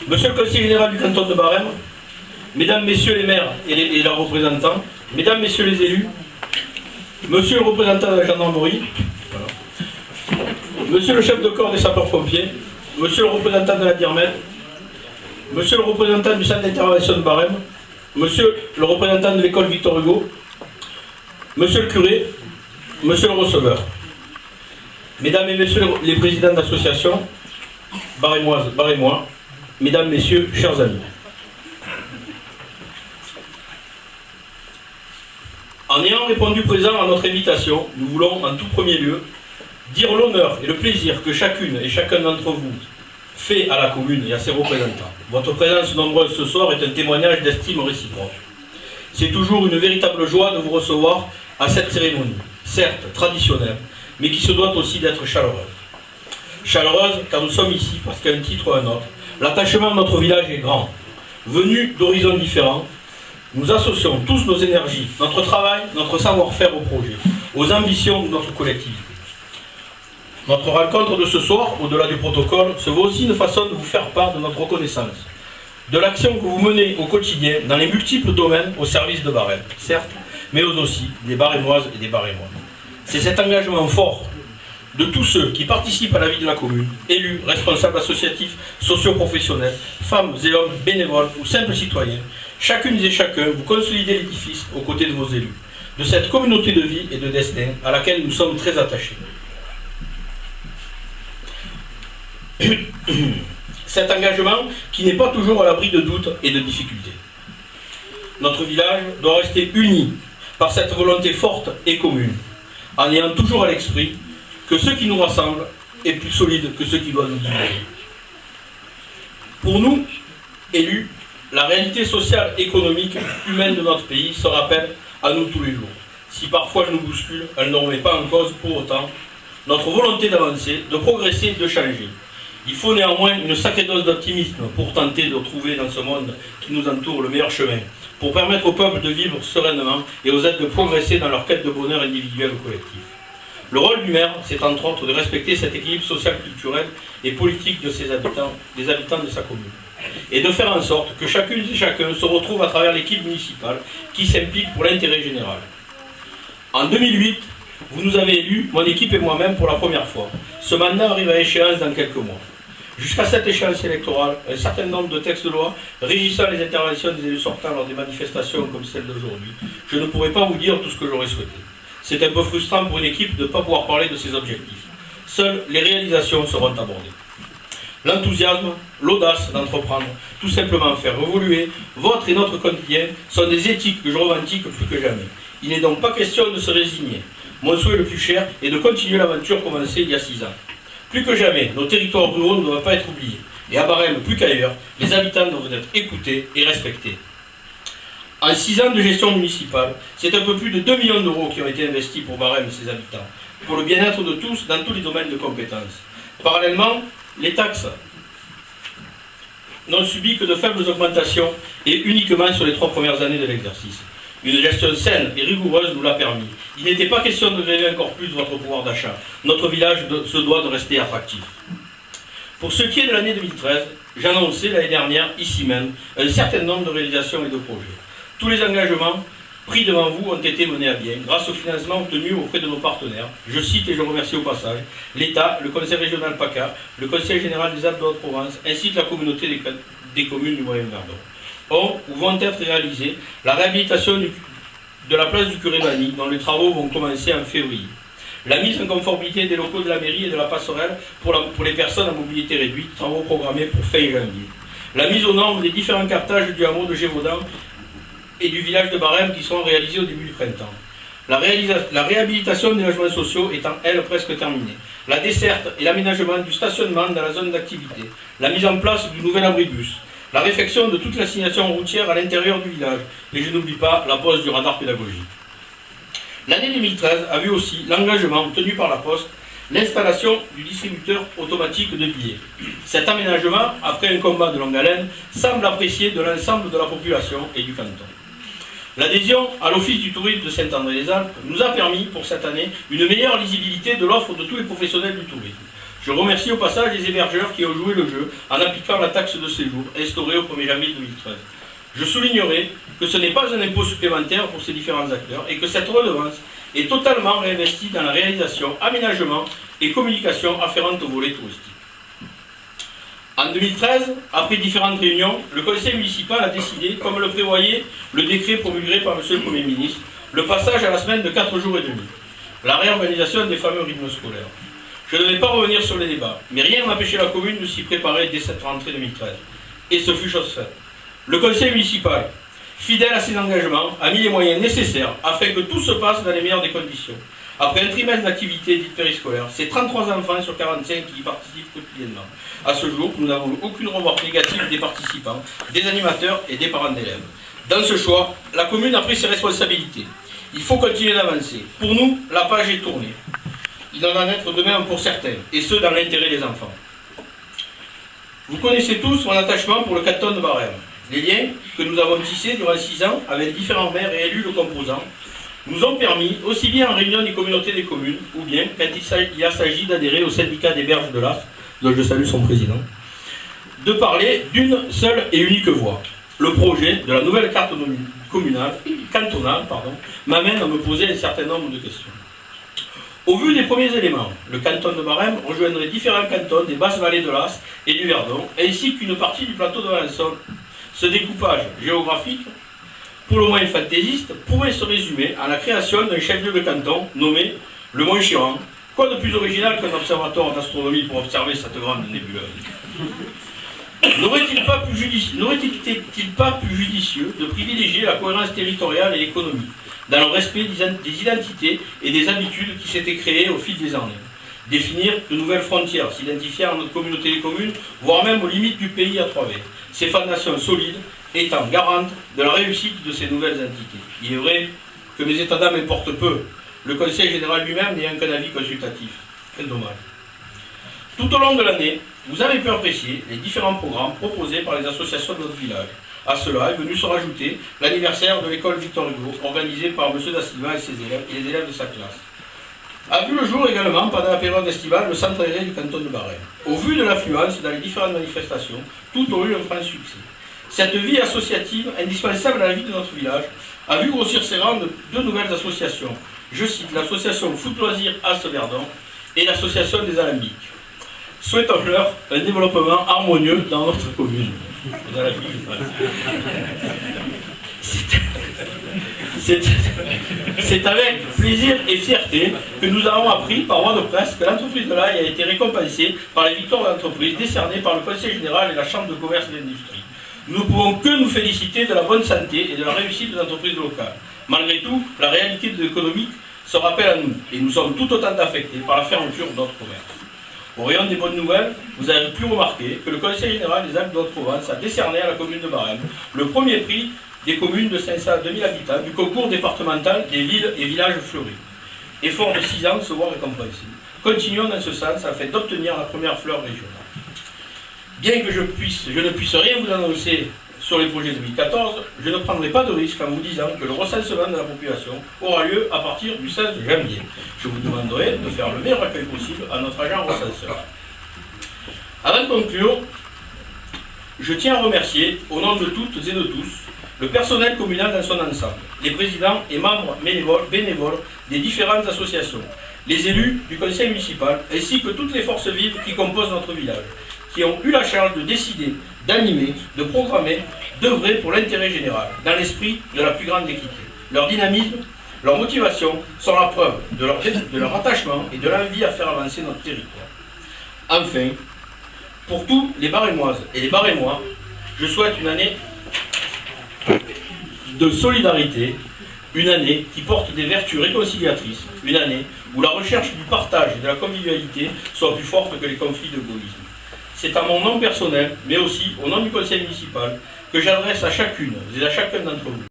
Monsieur le conseiller général du canton de Barème, mesdames, messieurs les maires et leurs représentants, mesdames, messieurs les élus, monsieur le représentant de la gendarmerie, voilà. Monsieur le chef de corps des sapeurs-pompiers, monsieur le représentant de la DIRMED, monsieur le représentant du centre d'intervention de Barème, monsieur le représentant de l'école Victor Hugo, monsieur le curé, monsieur le receveur, mesdames et messieurs les présidents d'associations, barémoises, barémois, mesdames, messieurs, chers amis. En ayant répondu présent à notre invitation, nous voulons en tout premier lieu dire l'honneur et le plaisir que chacune et chacun d'entre vous fait à la commune et à ses représentants. Votre présence nombreuse ce soir est un témoignage d'estime réciproque. C'est toujours une véritable joie de vous recevoir à cette cérémonie, certes traditionnelle, mais qui se doit aussi d'être chaleureuse. Chaleureuse car nous sommes ici parce qu'à un titre ou à un autre, l'attachement à notre village est grand. Venus d'horizons différents, nous associons tous nos énergies, notre travail, notre savoir-faire au projet, aux ambitions de notre collectivité. Notre rencontre de ce soir, au-delà du protocole, se veut aussi une façon de vous faire part de notre reconnaissance, de l'action que vous menez au quotidien dans les multiples domaines au service de Barème, certes, mais aussi des Barémoises et des Barémois. C'est cet engagement fort de tous ceux qui participent à la vie de la commune, élus, responsables associatifs, socio-professionnels, femmes et hommes, bénévoles ou simples citoyens, chacune et chacun, vous consolidez l'édifice aux côtés de vos élus, de cette communauté de vie et de destin à laquelle nous sommes très attachés. Cet engagement qui n'est pas toujours à l'abri de doutes et de difficultés. Notre village doit rester uni par cette volonté forte et commune, en ayant toujours à l'esprit que ce qui nous rassemble est plus solide que ce qui doit nous diviser. Pour nous, élus, la réalité sociale, économique, humaine de notre pays se rappelle à nous tous les jours. Si parfois elle nous bouscule, elle ne remet pas en cause pour autant notre volonté d'avancer, de progresser, de changer. Il faut néanmoins une sacrée dose d'optimisme pour tenter de trouver dans ce monde qui nous entoure le meilleur chemin, pour permettre au peuple de vivre sereinement et aux aides de progresser dans leur quête de bonheur individuel ou collectif. Le rôle du maire, c'est entre autres de respecter cet équilibre social, culturel et politique de ses habitants, des habitants de sa commune, et de faire en sorte que chacune et chacun se retrouve à travers l'équipe municipale qui s'implique pour l'intérêt général. En 2008, vous nous avez élus, mon équipe et moi-même, pour la première fois. Ce mandat arrive à échéance dans quelques mois. Jusqu'à cette échéance électorale, un certain nombre de textes de loi régissant les interventions des élus sortants lors des manifestations comme celle d'aujourd'hui, je ne pourrais pas vous dire tout ce que j'aurais souhaité. C'est un peu frustrant pour une équipe de ne pas pouvoir parler de ses objectifs. Seules les réalisations seront abordées. L'enthousiasme, l'audace d'entreprendre, tout simplement faire évoluer votre et notre quotidien sont des éthiques que je revendique plus que jamais. Il n'est donc pas question de se résigner. Mon souhait le plus cher est de continuer l'aventure commencée il y a 6 ans. Plus que jamais, nos territoires ruraux ne doivent pas être oubliés. Et à Barème, plus qu'ailleurs, les habitants doivent être écoutés et respectés. En 6 ans de gestion municipale, c'est un peu plus de 2 millions d'euros qui ont été investis pour Barème et ses habitants, pour le bien-être de tous dans tous les domaines de compétences. Parallèlement, les taxes n'ont subi que de faibles augmentations et uniquement sur les 3 premières années de l'exercice. Une gestion saine et rigoureuse nous l'a permis. Il n'était pas question de gréver encore plus votre pouvoir d'achat. Notre village se doit de rester attractif. Pour ce qui est de l'année 2013, j'annonçais l'année dernière, ici même, un certain nombre de réalisations et de projets. Tous les engagements pris devant vous ont été menés à bien grâce au financement obtenu auprès de nos partenaires. Je cite et je remercie au passage l'État, le Conseil régional PACA, le Conseil général des Alpes-de-Haute-Provence ainsi que la communauté des communes du Moyen-Verdon. Ont ou vont être réalisées la réhabilitation de la place du curé Bani, dont les travaux vont commencer en février. La mise en conformité des locaux de la mairie et de la passerelle pour les personnes à mobilité réduite, travaux programmés pour fin janvier. La mise aux normes des différents captages du hameau de Gévaudan et du village de Barème qui seront réalisés au début du printemps. La réhabilitation des logements sociaux étant, elle, presque terminée. La desserte et l'aménagement du stationnement dans la zone d'activité. La mise en place du nouvel abribus. La réfection de toute l'assignation routière à l'intérieur du village. Et je n'oublie pas la pose du radar pédagogique. L'année 2013 a vu aussi l'engagement obtenu par la Poste, l'installation du distributeur automatique de billets. Cet aménagement, après un combat de longue haleine, semble apprécié de l'ensemble de la population et du canton. L'adhésion à l'Office du tourisme de Saint-André-les-Alpes nous a permis, pour cette année, une meilleure lisibilité de l'offre de tous les professionnels du tourisme. Je remercie au passage les hébergeurs qui ont joué le jeu en appliquant la taxe de séjour instaurée au 1er janvier 2013. Je soulignerai que ce n'est pas un impôt supplémentaire pour ces différents acteurs et que cette redevance est totalement réinvestie dans la réalisation, aménagement et communication afférente au volet touristique. En 2013, après différentes réunions, le conseil municipal a décidé, comme le prévoyait le décret promulgué par M. le Premier ministre, le passage à la semaine de 4 jours et demi, la réorganisation des fameux rythmes scolaires. Je ne vais pas revenir sur les débats, mais rien n'empêchait la commune de s'y préparer dès cette rentrée 2013. Et ce fut chose faite. Le conseil municipal, fidèle à ses engagements, a mis les moyens nécessaires afin que tout se passe dans les meilleures des conditions. Après un trimestre d'activité dite périscolaire, c'est 33 enfants sur 45 qui y participent quotidiennement. À ce jour, nous n'avons eu aucune remarque négative des participants, des animateurs et des parents d'élèves. Dans ce choix, la commune a pris ses responsabilités. Il faut continuer d'avancer. Pour nous, la page est tournée. Il en va en être de même pour certains, et ce, dans l'intérêt des enfants. Vous connaissez tous mon attachement pour le canton de Barème. Les liens que nous avons tissés durant 6 ans avec différents maires et élus le composant nous ont permis, aussi bien en réunion des communautés des communes, ou bien quand il a s'agi d'adhérer au syndicat des berges de l'As, dont je salue son président, de parler d'une seule et unique voix. Le projet de la nouvelle carte cantonale m'amène à me poser un certain nombre de questions. Au vu des premiers éléments, le canton de Barème rejoindrait différents cantons des basses vallées de l'As et du Verdon, ainsi qu'une partie du plateau de Valençon. Ce découpage géographique, pour le moins fantaisiste, pourrait se résumer à la création d'un chef-lieu de canton nommé le Mont Chiran. Quoi de plus original qu'un observatoire d'astronomie pour observer cette grande nébuleuse? N'aurait-il pas plus judicieux de privilégier la cohérence territoriale et économique, dans le respect des identités et des habitudes qui s'étaient créées au fil des années? Définir de nouvelles frontières, s'identifier à notre communauté des communes, voire même aux limites du pays à travers. Ces fondations solides étant garantes de la réussite de ces nouvelles entités. Il est vrai que mes états d'âme importent peu, le conseil général lui-même n'ayant qu'un avis consultatif. Quel dommage. Tout au long de l'année, vous avez pu apprécier les différents programmes proposés par les associations de notre village. À cela est venu se rajouter l'anniversaire de l'école Victor Hugo, organisé par M. Da Silva et ses élèves et les élèves de sa classe. A vu le jour également, pendant la période estivale, le centre aéré du canton de Barème. Au vu de l'affluence dans les différentes manifestations, tout ont eu un franc succès. Cette vie associative, indispensable à la vie de notre village, a vu grossir ses rangs de 2 nouvelles associations. Je cite l'association Foot Loisirs As-Verdon et l'association des Alambics. Souhaitons-leur un développement harmonieux dans notre commune. C'est avec plaisir et fierté que nous avons appris par voie de presse que l'entreprise de l'Aille a été récompensée par les victoires d'entreprise décernées par le Conseil général et la Chambre de commerce et d'industrie. Nous ne pouvons que nous féliciter de la bonne santé et de la réussite de l'entreprise locale. Malgré tout, la réalité de l'économique se rappelle à nous et nous sommes tout autant affectés par la fermeture d'autres commerces. Au rayon des bonnes nouvelles, vous avez pu remarquer que le Conseil général des Alpes de Haute-Provence a décerné à la commune de Barème le premier prix des communes de 500 à 2000 habitants du concours départemental des villes et villages fleuris. Effort de 6 ans de se voir récompensé. Continuons dans ce sens afin d'obtenir la première fleur régionale. Bien que je ne puisse rien vous annoncer sur les projets 2014, je ne prendrai pas de risque en vous disant que le recensement de la population aura lieu à partir du 16 janvier. Je vous demanderai de faire le meilleur accueil possible à notre agent recenseur. Avant de conclure, je tiens à remercier, au nom de toutes et de tous, le personnel communal dans son ensemble, les présidents et membres bénévoles des différentes associations, les élus du conseil municipal, ainsi que toutes les forces vives qui composent notre village, qui ont eu la charge de décider, d'animer, de programmer, d'œuvrer pour l'intérêt général, dans l'esprit de la plus grande équité. Leur dynamisme, leur motivation sont la preuve de leur attachement et de l'envie à faire avancer notre territoire. Enfin, pour tous les Barémoises et les Barémois, je souhaite une année de solidarité, une année qui porte des vertus réconciliatrices, une année où la recherche du partage et de la convivialité soit plus forte que les conflits de gaullisme. C'est à mon nom personnel, mais aussi au nom du conseil municipal, que j'adresse à chacune et à chacun d'entre vous